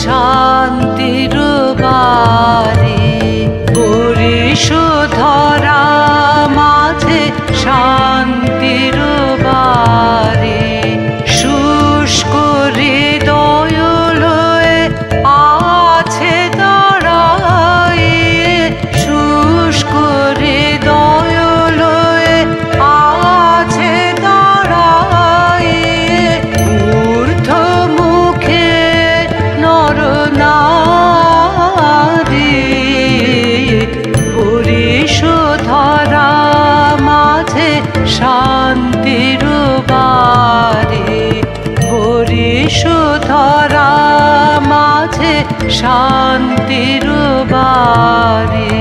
শান্তির বাড়ি। পরিশোধরা মাঝে শান্তির বাড়ি। শুষ্ক হৃদয় লয়ে আছে দাঁড়ায়, শুষ্ক হৃদয় লয়ে আছে দাঁড়ায়। ঊর্ধ্ব মুখে নর নারী, পরিশোধরা মাঝে শান্তির বাড়ি। পরিশোধরা মাঝে শান্তির বাড়ি।